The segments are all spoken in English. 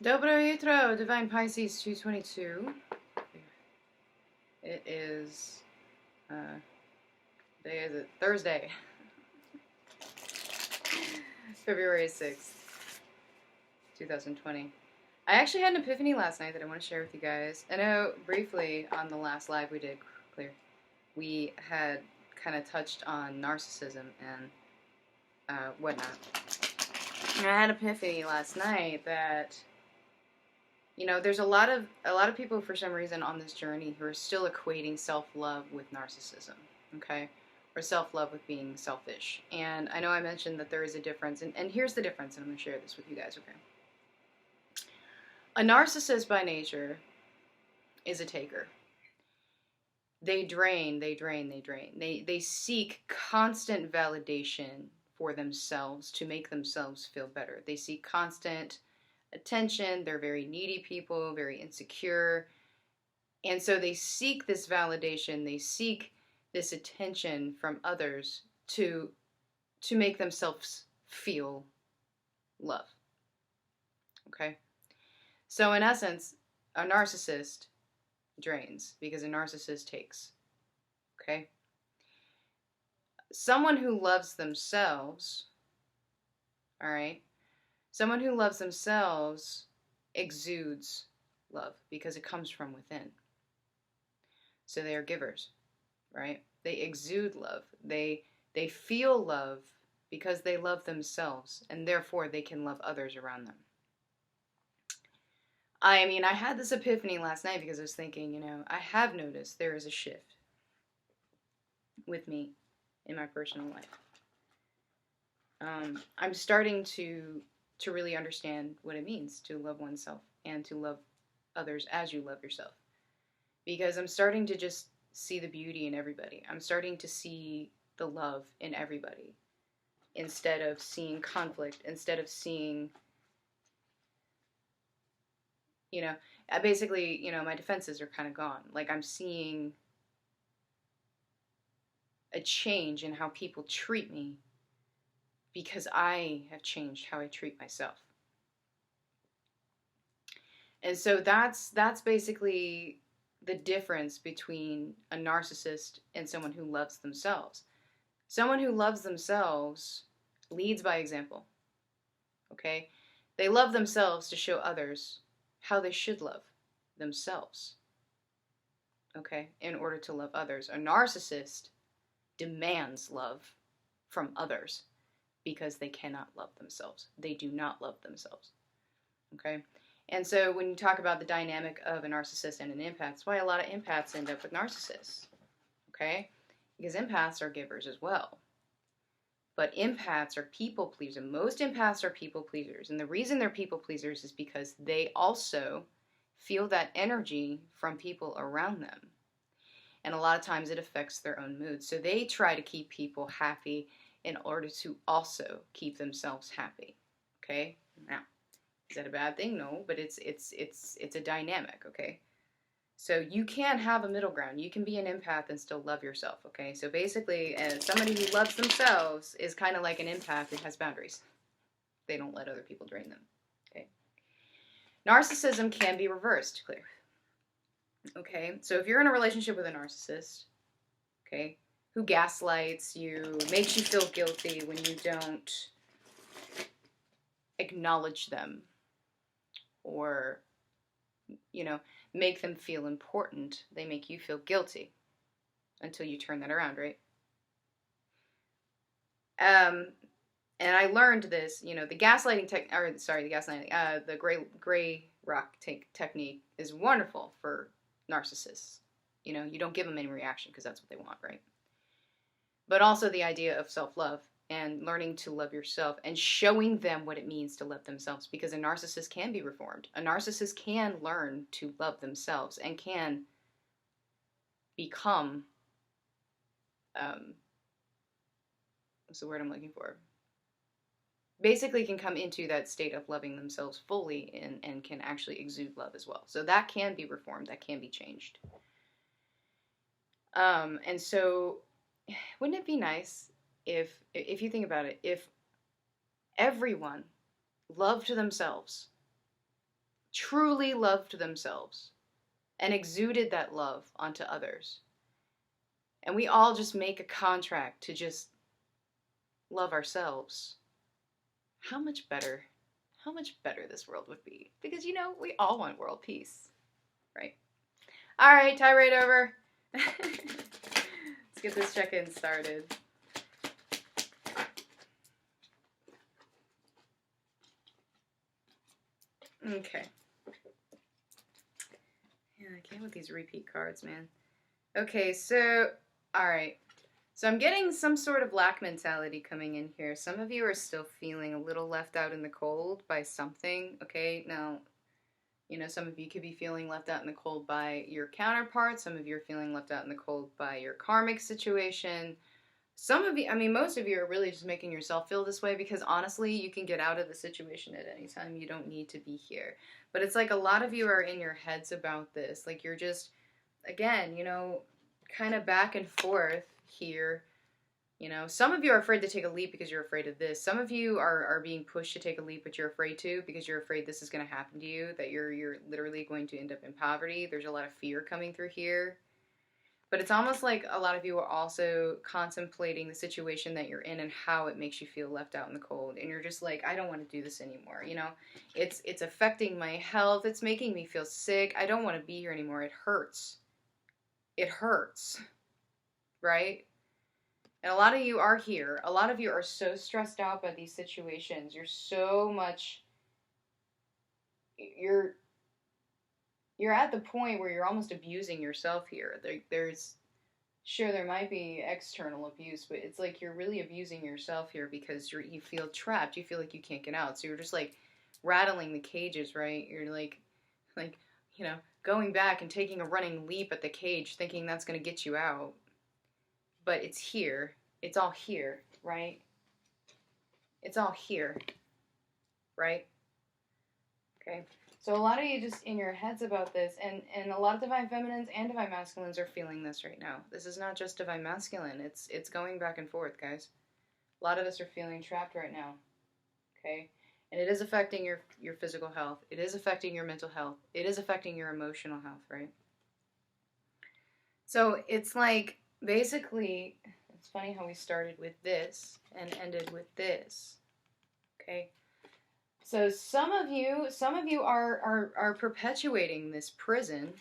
Dobro jutro, Divine Pisces 222. It is, today is it? Thursday, February 6th, 2020. I actually had an epiphany last night that I want to share with you guys. I know briefly on the last live we did, we had kind of touched on narcissism and whatnot. And I had an epiphany last night that, you know, there's a lot of people for some reason on this journey who are still equating self-love with narcissism, okay? Or self-love with being selfish. And I know I mentioned that there is a difference, and here's the difference, and I'm going to share this with you guys, okay? A narcissist by nature is a taker. They drain, they drain, they drain. They seek constant validation for themselves to make themselves feel better. They seek constant attention. They're very needy people, very insecure. And so they seek this validation. They seek this attention from others to make themselves feel love. Okay? So in essence, a narcissist drains because a narcissist takes. Okay? Someone who loves themselves, all right? Someone who loves themselves exudes love because it comes from within. So they are givers, right? They exude love. They feel love because they love themselves, and therefore they can love others around them. I mean, I had this epiphany last night because I was thinking, you know, I have noticed there is a shift with me in my personal life. I'm starting to really understand what it means to love oneself and to love others as you love yourself. Because I'm starting to just see the beauty in everybody. I'm starting to see the love in everybody instead of seeing conflict, instead of seeing, you know, basically, you know, my defenses are kind of gone. Like, I'm seeing a change in how people treat me because I have changed how I treat myself. And so that's basically the difference between a narcissist and someone who loves themselves. Someone who loves themselves leads by example. Okay? They love themselves to show others how they should love themselves. Okay? In order to love others. A narcissist demands love from others because they cannot love themselves. They do not love themselves. Okay? And so when you talk about the dynamic of a narcissist and an empath, that's why a lot of empaths end up with narcissists. Okay? Because empaths are givers as well. But empaths are people pleasers. Most empaths are people pleasers. And the reason they're people pleasers is because they also feel that energy from people around them. And a lot of times it affects their own mood. So they try to keep people happy in order to also keep themselves happy. Okay? Now, is that a bad thing? No, but it's a dynamic, okay? So you can have a middle ground. You can be an empath and still love yourself, okay? So basically, somebody who loves themselves is kind of like an empath who has boundaries. They don't let other people drain them, okay? Narcissism can be reversed, clear. Okay, so if you're in a relationship with a narcissist, okay, who gaslights you, makes you feel guilty when you don't acknowledge them, or, you know, make them feel important, they make you feel guilty until you turn that around, right? And I learned this, you know, the gray rock technique is wonderful for narcissists. You know, you don't give them any reaction because that's what they want, right? But also the idea of self-love and learning to love yourself and showing them what it means to love themselves, because a narcissist can be reformed. A narcissist can learn to love themselves and can become, what's the word I'm looking for? Basically can come into that state of loving themselves fully and can actually exude love as well. So that can be reformed, that can be changed. And so wouldn't it be nice if you think about it, if everyone loved themselves truly loved themselves and exuded that love onto others. And we all just make a contract to just love ourselves. How much better this world would be. Because, you know, we all want world peace, right? All right, tirade over. Let's get this check-in started. Okay. Yeah, I can't with these repeat cards, man. Okay, so, all right. So I'm getting some sort of lack mentality coming in here. Some of you are still feeling a little left out in the cold by something, okay? Now, you know, some of you could be feeling left out in the cold by your counterpart. Some of you are feeling left out in the cold by your karmic situation. Some of you, I mean, most of you are really just making yourself feel this way because honestly, you can get out of the situation at any time. You don't need to be here. But it's like a lot of you are in your heads about this. Like you're just, again, you know, kind of back and forth here. You know, some of you are afraid to take a leap because you're afraid of this. Some of you are being pushed to take a leap, but you're afraid to because you're afraid this is going to happen to you, that you're literally going to end up in poverty. There's a lot of fear coming through here. But it's almost like a lot of you are also contemplating the situation that you're in and how it makes you feel left out in the cold. And you're just like, I don't want to do this anymore. You know, it's affecting my health. It's making me feel sick. I don't want to be here anymore. It hurts. It hurts. Right? And a lot of you are here. A lot of you are so stressed out by these situations. You're so much, you're at the point where you're almost abusing yourself here. There's, sure, there might be external abuse, but it's like you're really abusing yourself here because you feel trapped. You feel like you can't get out. So you're just like rattling the cages, right? You're like, you know, going back and taking a running leap at the cage thinking that's going to get you out. But it's here. It's all here, right? It's all here, right? Okay. So a lot of you just in your heads about this, and a lot of Divine Feminines and Divine Masculines are feeling this right now. This is not just Divine Masculine. It's going back and forth, guys. A lot of us are feeling trapped right now, okay? And it is affecting your physical health. It is affecting your mental health. It is affecting your emotional health, right? So it's like, basically, it's funny how we started with this and ended with this, okay? So some of you are perpetuating this prison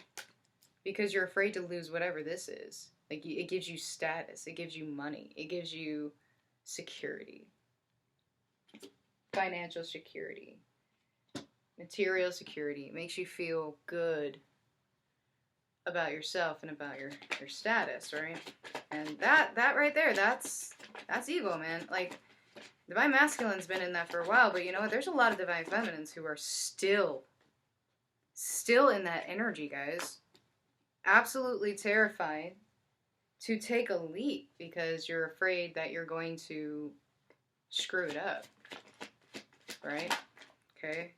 because you're afraid to lose whatever this is. Like it gives you status, it gives you money, it gives you security, financial security, material security. It makes you feel good about yourself and about your status, right? And that right there, that's ego, man. Like Divine Masculine's been in that for a while, but you know what? There's a lot of Divine Feminines who are still in that energy, guys. Absolutely terrified to take a leap because you're afraid that you're going to screw it up, right? Okay.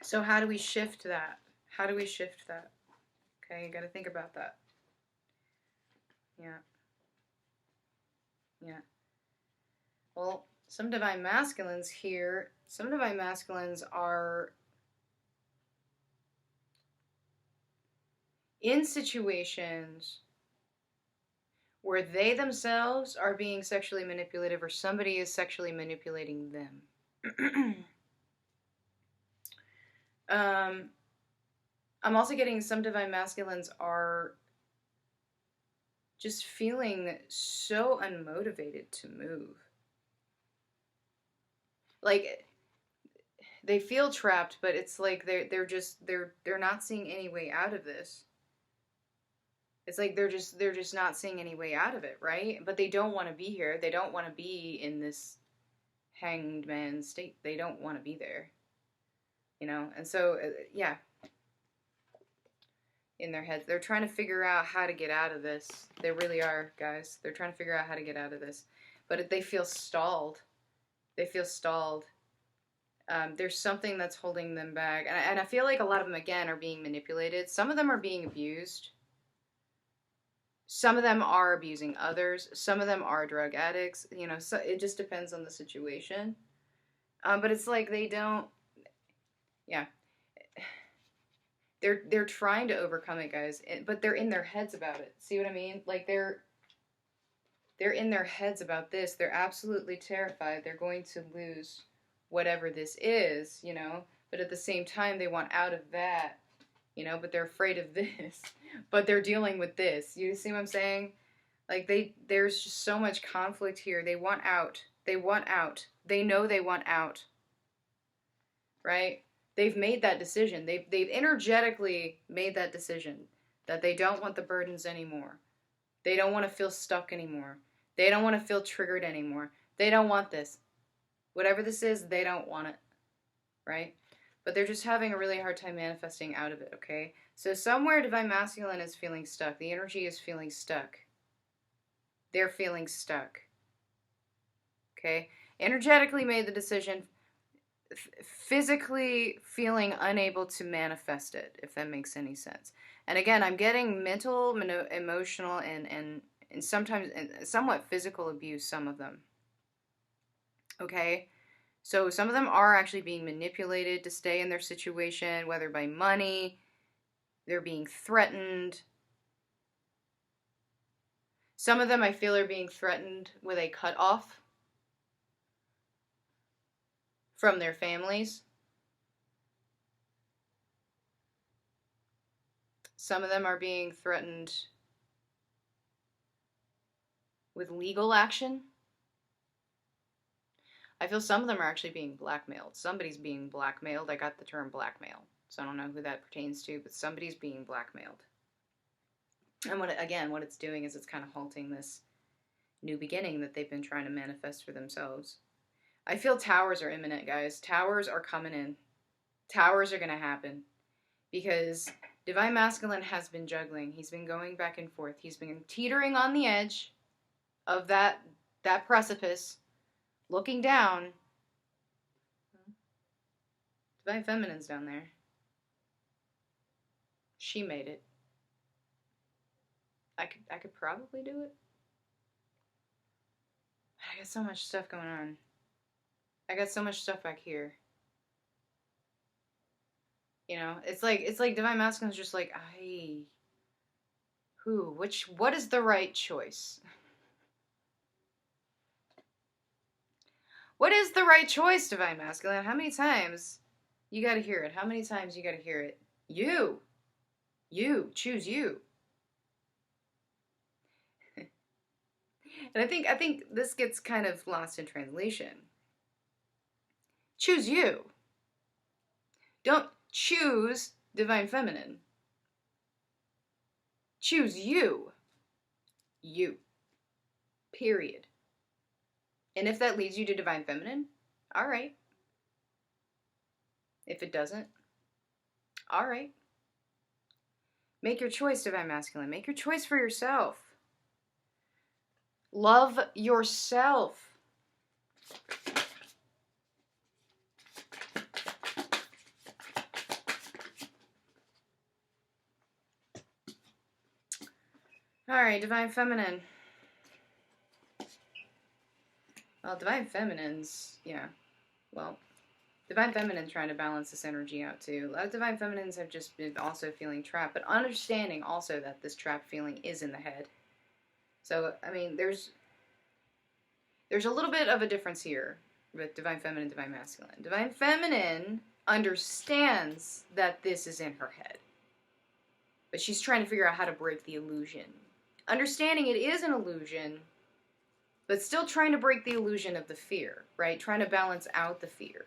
So how do we shift that? How do we shift that? Okay, you got to think about that. Yeah. Yeah. Well, some Divine Masculines here, some Divine Masculines are in situations where they themselves are being sexually manipulative or somebody is sexually manipulating them. I'm also getting some Divine Masculines are just feeling so unmotivated to move. Like they feel trapped, but it's like they're not seeing any way out of this. It's like they're just not seeing any way out of it, right? But they don't want to be here. They don't want to be in this hanged man state. They don't want to be there. You know? And so yeah. In their heads. They're trying to figure out how to get out of this. They really are, guys. They're trying to figure out how to get out of this. But they feel stalled. They feel stalled. There's something that's holding them back. And I feel like a lot of them, again, are being manipulated. Some of them are being abused. Some of them are abusing others. Some of them are drug addicts. You know, so it just depends on the situation. But it's like they don't Yeah. They're trying to overcome it, guys, but they're in their heads about it. See what I mean? Like they're in their heads about this. They're absolutely terrified they're going to lose whatever this is, you know? But at the same time, they want out of that, you know? But they're afraid of this. But they're dealing with this. You see what I'm saying? Like, there's just so much conflict here. They want out. They want out. They know they want out. Right? They've made that decision. They've energetically made that decision that they don't want the burdens anymore. They don't want to feel stuck anymore. They don't want to feel triggered anymore. They don't want this. Whatever this is, they don't want it. Right? But they're just having a really hard time manifesting out of it, okay? So somewhere Divine Masculine is feeling stuck. The energy is feeling stuck. They're feeling stuck. Okay? Energetically made the decision, physically feeling unable to manifest it, if that makes any sense. And again, I'm getting mental, emotional, and sometimes somewhat physical abuse, some of them. Okay? So some of them are actually being manipulated to stay in their situation, whether by money, they're being threatened. Some of them I feel are being threatened with a cutoff from their families. Some of them are being threatened with legal action. I feel some of them are actually being blackmailed. Somebody's being blackmailed. I got the term blackmail, so I don't know who that pertains to, but somebody's being blackmailed. And what it's doing is it's kind of halting this new beginning that they've been trying to manifest for themselves. I feel towers are imminent, guys. Towers are coming in. Towers are going to happen. Because Divine Masculine has been juggling. He's been going back and forth. He's been teetering on the edge of that precipice, looking down. Divine Feminine's down there. She made it. I could probably do it. I got so much stuff going on. I got so much stuff back here. You know, it's like Divine Masculine's just like, what is the right choice? What is the right choice, Divine Masculine? How many times you gotta hear it? How many times you gotta hear it? You. Choose you. And I think this gets kind of lost in translation. Choose you. Don't choose Divine Feminine. Choose you. You. Period. And if that leads you to Divine Feminine, all right. If it doesn't, all right. Make your choice, Divine Masculine. Make your choice for yourself. Love yourself. All right, Divine Feminine. Well, Divine Feminine's, Divine Feminine's trying to balance this energy out too. A lot of Divine Feminines have just been also feeling trapped, but understanding also that this trapped feeling is in the head. So, I mean, there's a little bit of a difference here with Divine Feminine and Divine Masculine. Divine Feminine understands that this is in her head, but she's trying to figure out how to break the illusion. Understanding it is an illusion, but still trying to break the illusion of the fear, right? Trying to balance out the fear.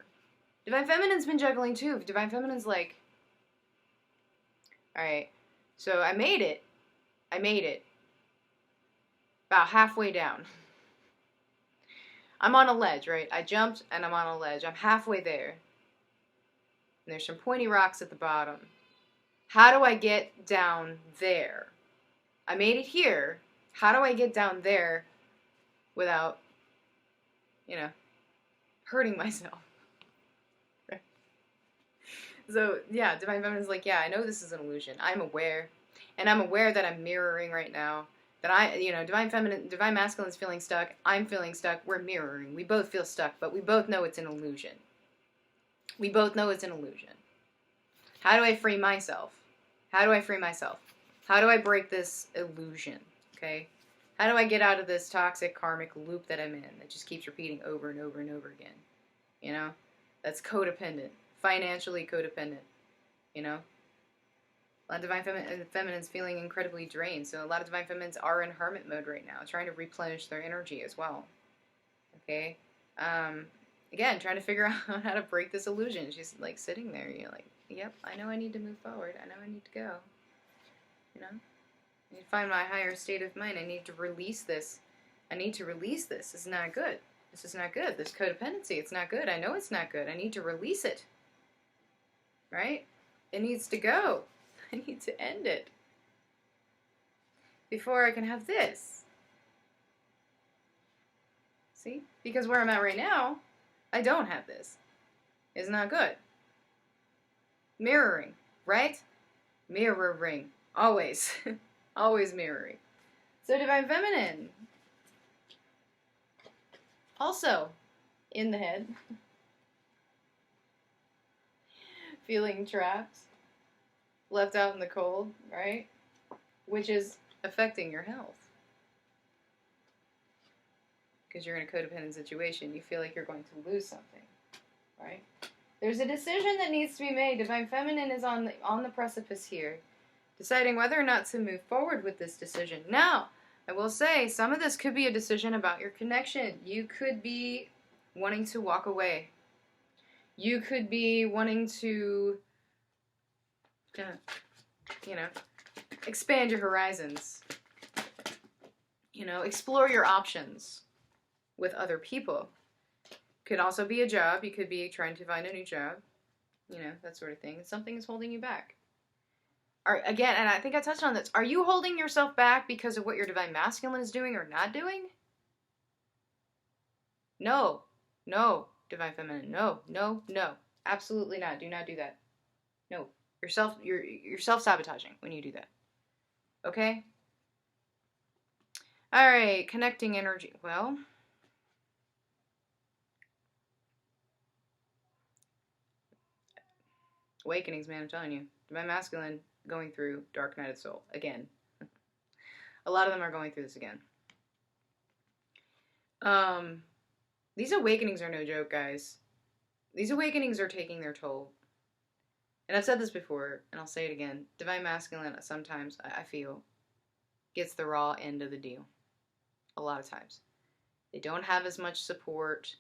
Divine Feminine's been juggling too. Divine Feminine's like, all right, so I made it. About halfway down. I'm on a ledge, right? I jumped and I'm on a ledge. I'm halfway there. And there's some pointy rocks at the bottom. How do I get down there? I made it here. How do I get down there without, hurting myself? So, yeah, Divine Feminine's like, yeah, I know this is an illusion. I'm aware. And I'm aware that I'm mirroring right now. That Divine Masculine's feeling stuck. I'm feeling stuck. We're mirroring. We both feel stuck, but we both know it's an illusion. We both know it's an illusion. How do I free myself? How do I free myself? How do I break this illusion? Okay? How do I get out of this toxic karmic loop that I'm in that just keeps repeating over and over and over again? You know? That's codependent. Financially codependent. You know? A lot of Divine Feminines feeling incredibly drained. So a lot of Divine Feminines are in hermit mode right now, trying to replenish their energy as well. Okay? Again, trying to figure out how to break this illusion. She's like sitting there, you're like, yep, I know I need to move forward. I know I need to go. You know? I need to find my higher state of mind. I need to release this. I need to release this. This is not good. This is not good. This codependency, it's not good. I know it's not good. I need to release it. Right? It needs to go. I need to end it. Before I can have this. See? Because where I'm at right now, I don't have this. It's not good. Mirroring, right? Mirroring. Always. Always mirroring. So Divine Feminine. Also, in the head. Feeling trapped. Left out in the cold, right? Which is affecting your health. Because you're in a codependent situation. You feel like you're going to lose something, right? There's a decision that needs to be made. Divine Feminine is on the precipice here. Deciding whether or not to move forward with this decision. Now, I will say, some of this could be a decision about your connection. You could be wanting to walk away. You could be wanting to, you know, expand your horizons. You know, explore your options with other people. Could also be a job. You could be trying to find a new job. You know, that sort of thing. Something is holding you back. Again, and I think I touched on this, are you holding yourself back because of what your Divine Masculine is doing or not doing? No. No, Divine Feminine. No, no, no. Absolutely not. Do not do that. No. You're self-sabotaging when you do that. Okay? Alright, connecting energy. Well, awakenings, man, I'm telling you. Divine Masculine going through Dark Night of the Soul. Again. A lot of them are going through this again. These awakenings are no joke, guys. These awakenings are taking their toll. And I've said this before, and I'll say it again. Divine Masculine, sometimes, I feel, gets the raw end of the deal. A lot of times. They don't have as much support.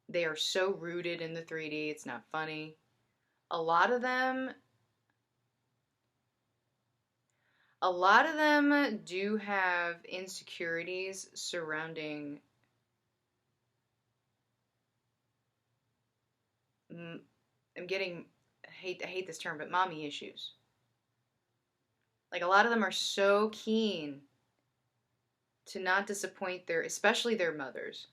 They are so rooted in the 3D, it's not funny. A lot of them do have insecurities surrounding I hate this term, but mommy issues. Like, a lot of them are so keen to not disappoint especially their mothers,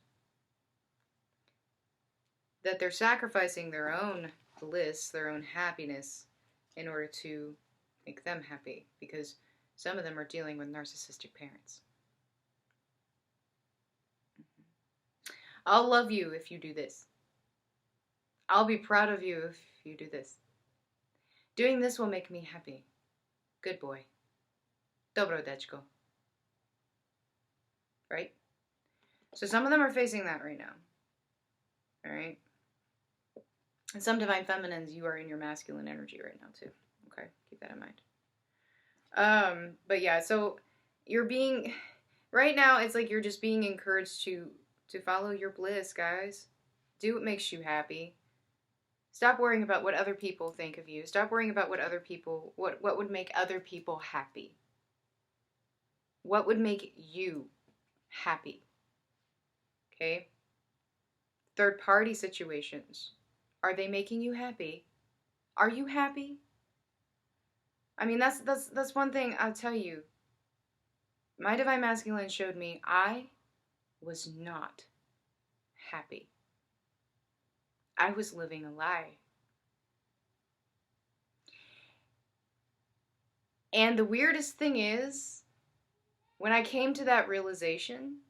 that they're sacrificing their own bliss, their own happiness, in order to make them happy, because some of them are dealing with narcissistic parents. I'll love you if you do this. I'll be proud of you if you do this. Doing this will make me happy. Good boy. Dobro dečko. Right? So some of them are facing that right now. Alright? And some Divine Feminines, you are in your masculine energy right now too. Okay? Keep that in mind. But yeah, so you're being, right now it's like you're just being encouraged to follow your bliss, guys. Do what makes you happy. Stop worrying about what other people think of you. Stop worrying about what would make other people happy. What would make you happy? Okay? Third party situations. Are they making you happy? Are you happy? I mean, that's one thing I'll tell you. My Divine Masculine showed me I was not happy. I was living a lie. And the weirdest thing is, when I came to that realization,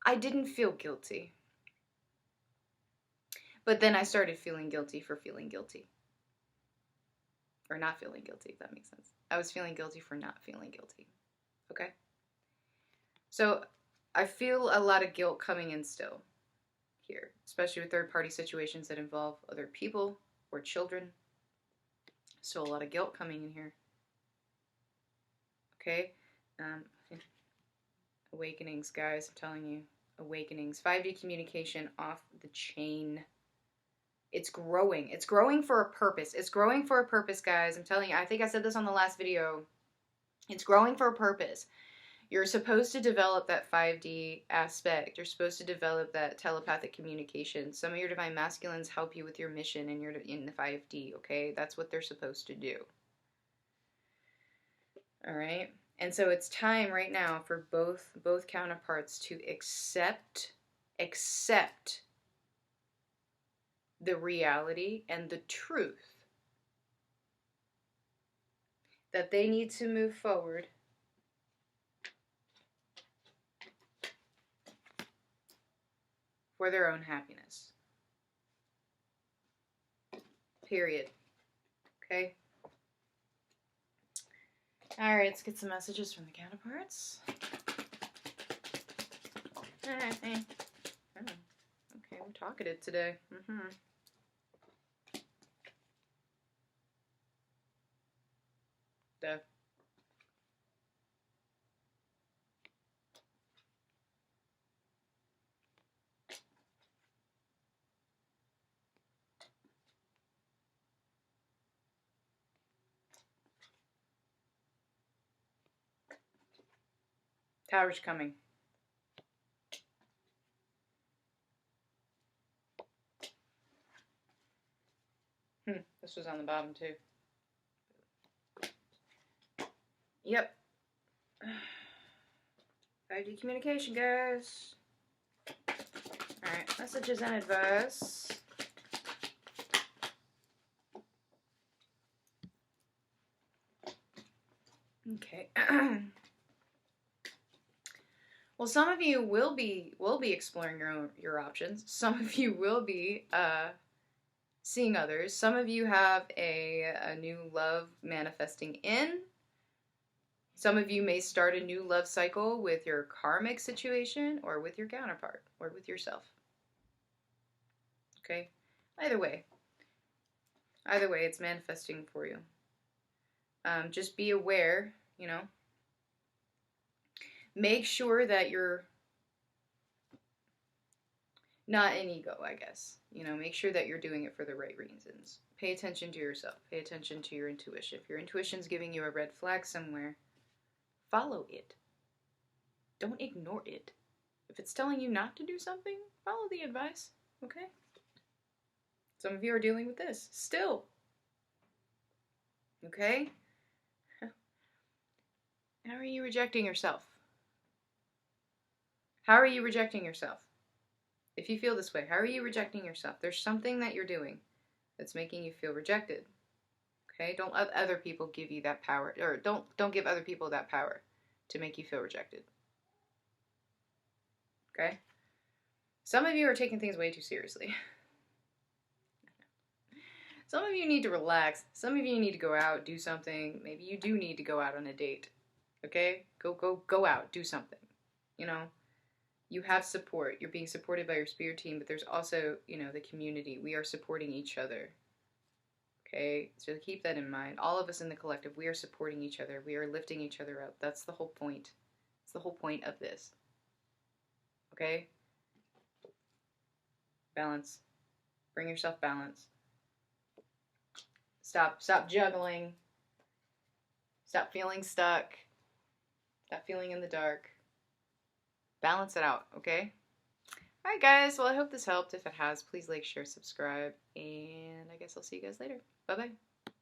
I didn't feel guilty. But then I started feeling guilty for feeling guilty. Or not feeling guilty, if that makes sense. I was feeling guilty for not feeling guilty. Okay? So I feel a lot of guilt coming in still here, especially with third-party situations that involve other people or children. Still a lot of guilt coming in here. Okay? Awakenings, guys, I'm telling you. Awakenings. 5D communication off the chain. It's growing. It's growing for a purpose. It's growing for a purpose, guys. I'm telling you. I think I said this on the last video. It's growing for a purpose. You're supposed to develop that 5D aspect. You're supposed to develop that telepathic communication. Some of your divine masculines help you with your mission and you're in the 5D, okay? That's what they're supposed to do. All right? And so it's time right now for both counterparts to accept the reality and the truth that they need to move forward for their own happiness. Period. Okay? Alright, let's get some messages from the counterparts. Okay, we're talkative today. Duh. Tower's coming. This was on the bottom too. Yep. 5D communication, guys. Alright, messages and advice. Okay. Well, some of you will be exploring your options. Some of you will be seeing others. Some of you have a new love manifesting in. Some of you may start a new love cycle with your karmic situation or with your counterpart or with yourself. Okay? Either way, it's manifesting for you. Just be aware, you know. Make sure that you're not in ego, I guess. You know, make sure that you're doing it for the right reasons. Pay attention to yourself. Pay attention to your intuition. If your intuition's giving you a red flag somewhere, follow it. Don't ignore it. If it's telling you not to do something, follow the advice, okay? Some of you are dealing with this still. Okay? How are you rejecting yourself? How are you rejecting yourself? If you feel this way, how are you rejecting yourself? There's something that you're doing that's making you feel rejected. Okay? Don't let other people give you that power, or don't give other people that power to make you feel rejected. Okay? Some of you are taking things way too seriously. Some of you need to relax. Some of you need to go out, do something. Maybe you do need to go out on a date. Okay? Go out, do something. You know? You have support. You're being supported by your spirit team, but there's also, you know, the community. We are supporting each other. Okay? So keep that in mind. All of us in the collective, we are supporting each other. We are lifting each other up. That's the whole point. It's the whole point of this. Okay? Balance. Bring yourself balance. Stop juggling. Stop feeling stuck. Stop feeling in the dark. Balance it out, okay? Alright guys, well I hope this helped. If it has, please like, share, subscribe, and I guess I'll see you guys later. Bye-bye.